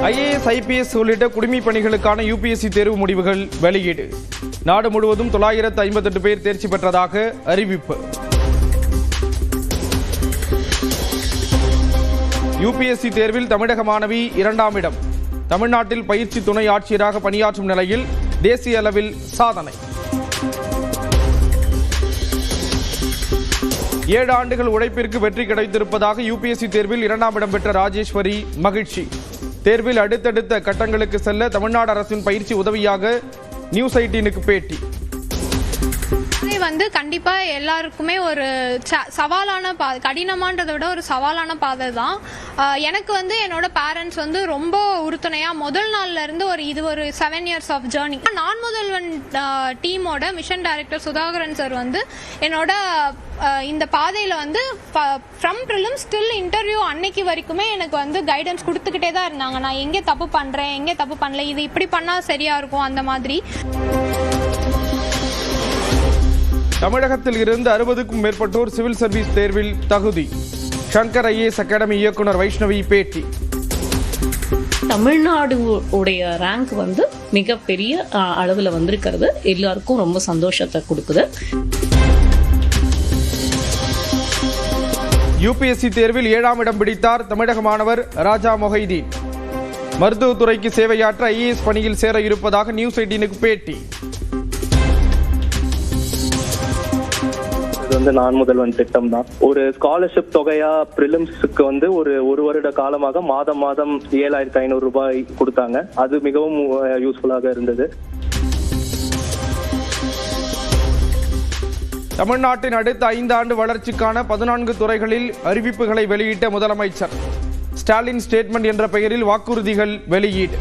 IAS, IPS உள்ளிட்ட குடிமை பணிகளுக்கான UPSC தேர்வு முடிவுகள் வெளியீடு. நாடு முழுவதும் 958 பேர் தேர்ச்சி பெற்றதாக அறிவிப்பு. UPSC தேர்வில் தமிழக மாணவி 2ஆம் இடம். தமிழ்நாட்டில் பயிற்சி துணை ஆட்சியராக பணியாற்றும் நிலையில் தேசிய அளவில் சாதனை. 7 ஆண்டுகள் உழைப்பிற்கு வெற்றி கிடைத்திருப்பதாக UPSC தேர்வில் 2ஆம் இடம் பெற்ற ராஜேஸ்வரி மகிழ்ச்சி. தேர்வில் அடுத்தடுத்த கட்டங்களுக்கு செல்ல தமிழ்நாடு அரசின் பயிற்சி உதவியாக நியூஸ் 18க்கு பேட்டி. கண்டிப்பா எல்லாருக்குமே ஒரு சவாலான பாதை, கடினமான்றதை விட ஒரு சவாலான பாதை தான். எனக்கு என்னோட பேரண்ட்ஸ் ரொம்ப உறுதுணையா முதல் நாள்ல இருந்து இது ஒரு 7 years ஆஃப் ஜேர்னி. நான் முதல்வன் டீமோட மிஷன் டைரக்டர் சுதாகரன் சார் என்னோட இந்த பாதையில ஃப்ரம் ப்ரிலிம்ஸ் டில் இன்டர்வியூ அன்னைக்கு வரைக்குமே எனக்கு கைடன்ஸ் கொடுத்துக்கிட்டே தான் இருந்தாங்க. நான் எங்கே தப்பு பண்றேன், எங்கே தப்பு பண்ணல, இது இப்படி பண்ணா சரியா இருக்கும், அந்த மாதிரி. தமிழகத்தில் இருந்து 60க்கும் மேற்பட்டோர் சிவில் சர்வீஸ் தேர்வில் தகுதி. சங்கர் IAS அகாடமி இயக்குனர் வைஷ்ணவி பேட்டி. தமிழ்நாடு உடைய ரேங்க் மிகப்பெரிய அளவில் வந்திருக்கிறது எல்லாருக்கும் ரொம்ப சந்தோஷத்தை கொடுக்குது. UPSC தேர்வில் 7ஆம் இடம் பிடித்தார் தமிழக மாணவர் ராஜா மொஹைதீன். மருத்துவத்துறைக்கு சேவையாற்ற IAS பணியில் சேர இருப்பதாக நியூஸ் 18க்கு பேட்டி. நான் முதல்வன் திட்டம் தான். ஒரு ஸ்காலர்ஷிப் தொகையா பிரிலிம்ஸ்க்கு ஒரு வருட காலமாக மாதம் 7,500 ரூபாய் கொடுத்தாங்க. அது மிகவும் யூஸ்ஃபுல்லாக இருந்தது. தமிழ்நாட்டின் அடுத்த 5 ஆண்டு வளர்ச்சிக்கான 14 துறைகளில் அறிவிப்புகளை வெளியிட்ட முதலமைச்சர். ஸ்டாலின் ஸ்டேட்மெண்ட் என்ற பெயரில் வாக்குறுதிகள் வெளியீடு.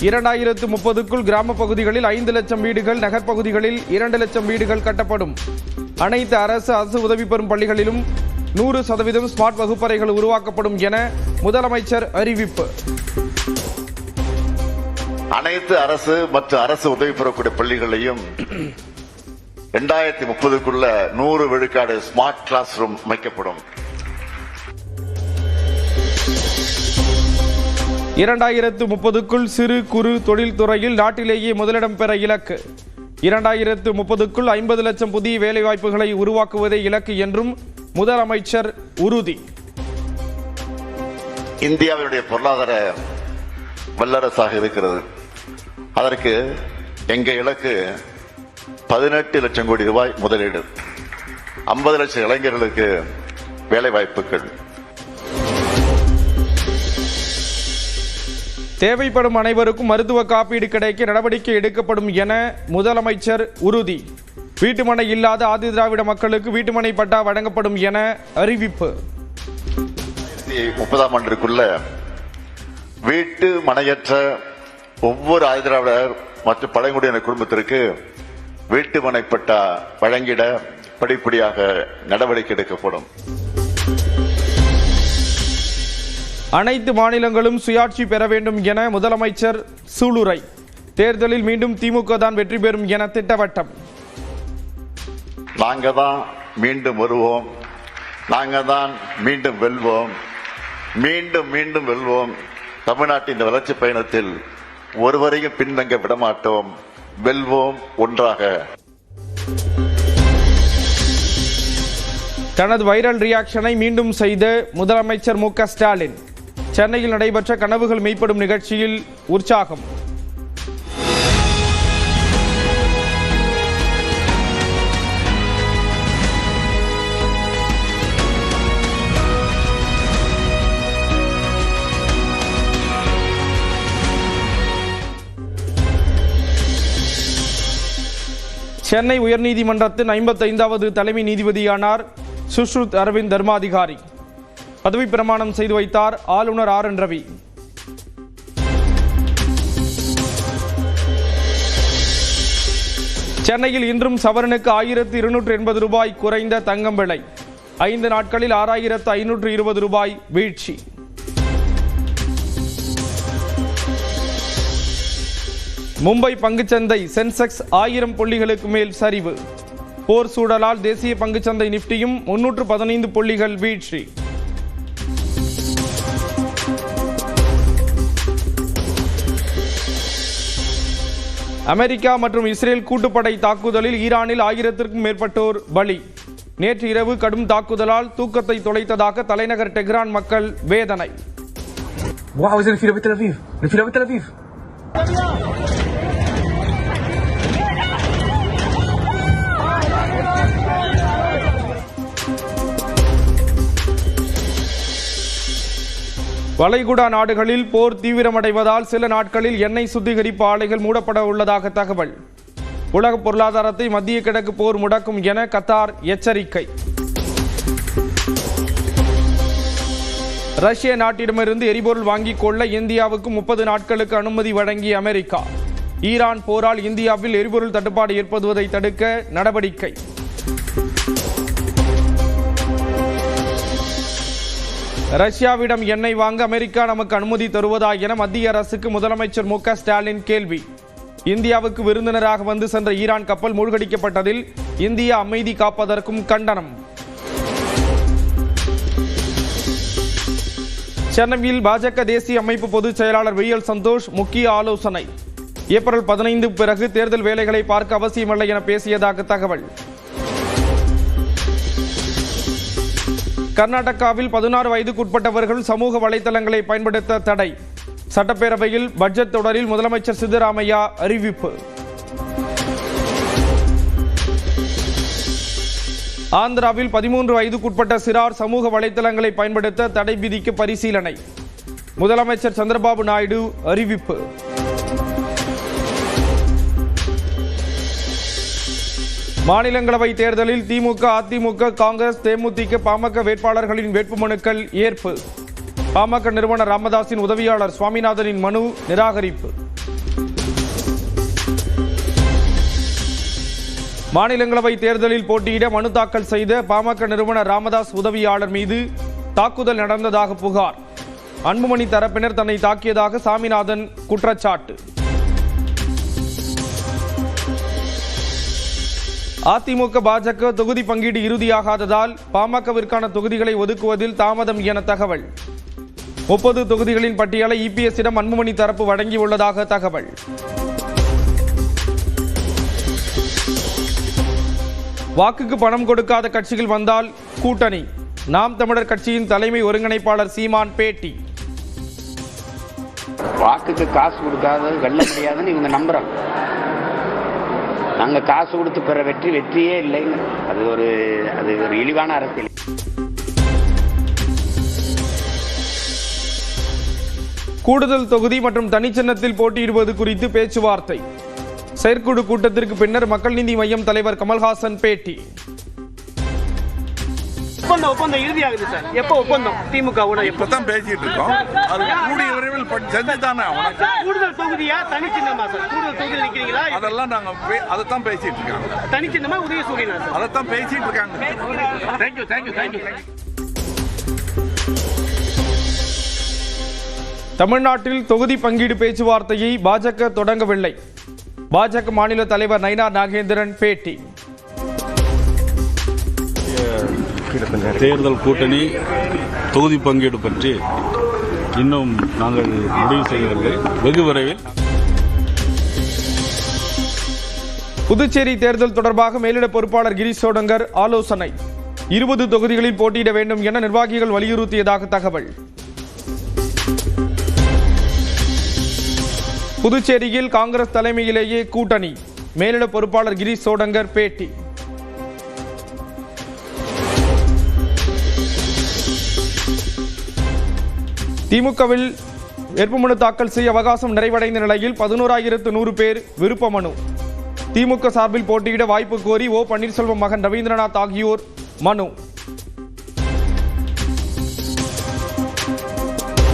2030க்குள் கிராம பகுதிகளில் 5 லட்சம் வீடுகள், நகர்ப்பகுதிகளில் 2 லட்சம் வீடுகள் கட்டப்படும். அனைத்து அரசு உதவி பெறும் பள்ளிகளிலும் 100% ஸ்மார்ட் வகுப்பறைகள் உருவாக்கப்படும் என முதலமைச்சர் அறிவிப்பு. அனைத்து அரசு மற்றும் அரசு உதவி பெறக்கூடிய பள்ளிகளையும் 2030க்குள்ள 100 விழுக்காடு ஸ்மார்ட் கிளாஸ் ரூம் அமைக்கப்படும். 2030க்குள் சிறு குறு தொழில் துறையில் நாட்டிலேயே முதலிடம் பெற இலக்கு. 2030க்குள் 50 லட்சம் புதிய வேலைவாய்ப்புகளை உருவாக்குவதே இலக்கு என்றும் முதலமைச்சர் உறுதி. இந்தியாவினுடைய பொருளாதார வல்லரசாக இருக்கிறது. அதற்கு எங்க இலக்கு 18 லட்சம் கோடி ரூபாய் முதலீடு, 50 லட்சம் இளைஞர்களுக்கு வேலை வாய்ப்புகள். தேவைப்படும் அனைவருக்கும் மருத்துவ காப்பீடு கிடைக்க நடவடிக்கை எடுக்கப்படும் என முதலமைச்சர் உறுதி. வீட்டுமனை இல்லாத ஆதி திராவிட மக்களுக்கு வீட்டுமனை பட்டா வழங்கப்படும் என அறிவிப்பு. 2030ஆம் ஆண்டிற்குள்ள வீட்டு மனையற்ற ஒவ்வொரு ஆதி திராவிடர் மற்றும் பழங்குடியினர் குடும்பத்திற்கு வீட்டுமனை பட்டா வழங்கிட படிப்படியாக நடவடிக்கை எடுக்கப்படும். அனைத்து மாநிலங்களும் சுயாட்சி பெற வேண்டும் என முதலமைச்சர் சூளுரை. தேர்தலில் மீண்டும் திமுக தான் வெற்றி பெறும் என திட்டவட்டம். நாங்க தான் மீண்டும் வருவோம், நாங்க தான் மீண்டும் வெல்வோம், மீண்டும் மீண்டும் வெல்வோம். தமிழ்நாட்டின் வளர்ச்சி பயணத்தில் ஒருவரையும் பின்தங்க விடமாட்டோம். வெல்வோம் ஒன்றாக. தனது வைரல் ரியாக்ஷனை மீண்டும் செய்த முதலமைச்சர் MK ஸ்டாலின். சென்னையில் நடைபெற்ற கனவுகள் மெய்ப்படும் நிகழ்ச்சியில் உற்சாகம். சென்னை உயர்நீதிமன்றத்தின் 55வது தலைமை நீதிபதியானார் சுஷ்ருத் அரவிந்த் தர்மாதிகாரி. பதவி பிரமாணம் செய்து வைத்தார் ஆளுநர் RN ரவி. சென்னையில் இன்றும் சவரனுக்கு 1280 ரூபாய் குறைந்த தங்கம் விலை. 5 நாட்களில் 6520 ரூபாய் வீழ்ச்சி. மும்பை பங்குச்சந்தை சென்செக்ஸ் 1000 புள்ளிகளுக்கு மேல் சரிவு. போர் சூழலால் தேசிய பங்குச்சந்தை நிப்டியும் 315 புள்ளிகள் வீழ்ச்சி. அமெரிக்கா மற்றும் இஸ்ரேல் கூட்டுப்படை தாக்குதலில் ஈரானில் 1000க்கும் மேற்பட்டோர் பலி. நேற்று இரவு கடும் தாக்குதலால் தூக்கத்தை தொலைத்ததாக தலைநகர் டெஹ்ரான் மக்கள் வேதனை. வளைகுடா நாடுகளில் போர் தீவிரமடைவதால் சில நாட்களில் எண்ணெய் சுத்திகரிப்பு ஆலைகள் மூடப்பட உள்ளதாக தகவல். உலக பொருளாதாரத்தை மத்திய கிழக்கு போர் முடக்கும் என கத்தார் எச்சரிக்கை. ரஷ்ய நாட்டிடமிருந்து எரிபொருள் வாங்கிக் கொள்ள இந்தியாவுக்கு 30 நாட்களுக்கு அனுமதி வழங்கிய அமெரிக்கா. ஈரான் போரால் இந்தியாவில் எரிபொருள் தட்டுப்பாடு ஏற்படுவதை தடுக்க நடவடிக்கை. ரஷ்யாவிடம் எண்ணெய் வாங்க அமெரிக்கா நமக்கு அனுமதி தருவதா என மத்திய அரசுக்கு முதலமைச்சர் மு.க. ஸ்டாலின் கேள்வி. இந்தியாவுக்கு விருந்தினராக வந்து சென்ற ஈரான் கப்பல் மூழ்கடிக்கப்பட்டதில் இந்தியா அமைதி காப்பதற்கும் கண்டனம். சென்னையில் பாஜக தேசிய அமைப்பு பொதுச் செயலாளர் வி.எல். சந்தோஷ் முக்கிய ஆலோசனை. ஏப்ரல் 15 பிறகு தேர்தல் வேலைகளை பார்க்க அவசியமில்லை என பேசியதாக தகவல். கர்நாடகாவில் 16 வயதுக்குட்பட்டவர்கள் சமூக வலைதளங்களை பயன்படுத்த தடை. சட்டப்பேரவையில் பட்ஜெட் தொடரில் முதலமைச்சர் சித்தராமையா அறிவிப்பு. ஆந்திராவில் 13 வயதுக்குட்பட்ட சிறார் சமூக வலைதளங்களை பயன்படுத்த தடை விதிக்க பரிசீலனை. முதலமைச்சர் சந்திரபாபு நாயுடு அறிவிப்பு. மாநிலங்களவை தேர்தலில் திமுக, அதிமுக, காங்கிரஸ், தேமுதிக, பாமக வேட்பாளர்களின் வேட்புமனுக்கள் ஏற்பு. பாமக நிறுவனர் ராமதாஸின் உதவியாளர் சுவாமிநாதனின் மனு நிராகரிப்பு. மாநிலங்களவை தேர்தலில் போட்டியிட மனு தாக்கல் செய்த பாமக நிறுவனர் ராமதாஸ் உதவியாளர் மீது தாக்குதல் நடந்ததாக புகார். அன்புமணி தரப்பினர் தன்னை தாக்கியதாக சாமிநாதன் குற்றச்சாட்டு. அதிமுக, பாஜக தொகுதி பங்கீடு இறுதியாகாததால் பாமகவிற்கான தொகுதிகளை ஒதுக்குவதில் தாமதம் என தகவல். 30 தொகுதிகளின் பட்டியலை இபிஎஸ்ஸிடம் அன்புமணி தரப்பு வழங்கியுள்ளதாக தகவல். வாக்குக்கு பணம் கொடுக்காத கட்சிகள் வந்தால் கூட்டணி. நாம் தமிழர் கட்சியின் தலைமை ஒருங்கிணைப்பாளர் சீமான் பேட்டி. வாக்குக்கு காசு கொடுக்காத வெல்ல முடியாதுன்னு இவங்க நம்புறாங்க. நாங்க காசு கொடுத்து பெற வெற்றியே இல்லைங்க. அது ஒரு இழிவான அரசியல். கூடுதல் தொகுதி மற்றும் தனிச்சின்னத்தில் போட்டியிடுவது குறித்து பேச்சுவார்த்தை. செயற்குழு கூட்டத்திற்கு பின்னர் மக்கள் நீதி மய்யம் தலைவர் கமல்ஹாசன் பேட்டி. ஒப்பந்தம் இறுதியாகுது சார். எப்போ ஒப்பந்தம் திமுகவோட? இப்பதான் பேசிட்டு இருக்கோம். அது கூடிய விரைவில் செஞ்சுதானே. கூடுதல் தொகுதியா தனிச்சின்னமா சார்? கூடுதல் தொகுதி நிக்கிறீங்களா? அதெல்லாம் நாங்க அதைத்தான் பேசிட்டு இருக்காங்க. தனிச்சின்னமா உதயசூரியனா? அதைத்தான் பேசிட்டு இருக்காங்க. தேங்க்யூ. தமிழ்நாட்டில் தொகுதி பங்கீடு பேச்சுவார்த்தையை பாஜக தொடங்கவில்லை. பாஜக மாநில தலைவர் நயினார் நாகேந்திரன் பேட்டி. தேர்தல் கூட்டணி தொகுதி பங்கீடு பற்றி இன்னும் நாங்கள் முடிவு செய்யவில்லை. வெகு விரைவில். புதுச்சேரி தேர்தல் தொடர்பாக மேலிட பொறுப்பாளர் கிரீஷ் சோடங்கர் ஆலோசனை. 20 தொகுதிகளில் போட்டியிட வேண்டும் என நிர்வாகிகள் வலியுறுத்தியதாக தகவல். புதுச்சேரியில் காங்கிரஸ் தலைமையிலேயே கூட்டணி. மேலிட பொறுப்பாளர் கிரீஷ் சோடங்கர் பேட்டி. திமுகவில் வேட்புமனு தாக்கல் செய்ய அவகாசம் நிறைவடைந்த நிலையில் 11,100 பேர் விருப்ப மனு. திமுக சார்பில் போட்டியிட வாய்ப்பு கோரி ஓ பன்னீர்செல்வம் மகன் ரவீந்திரநாத் ஆகியோர் மனு.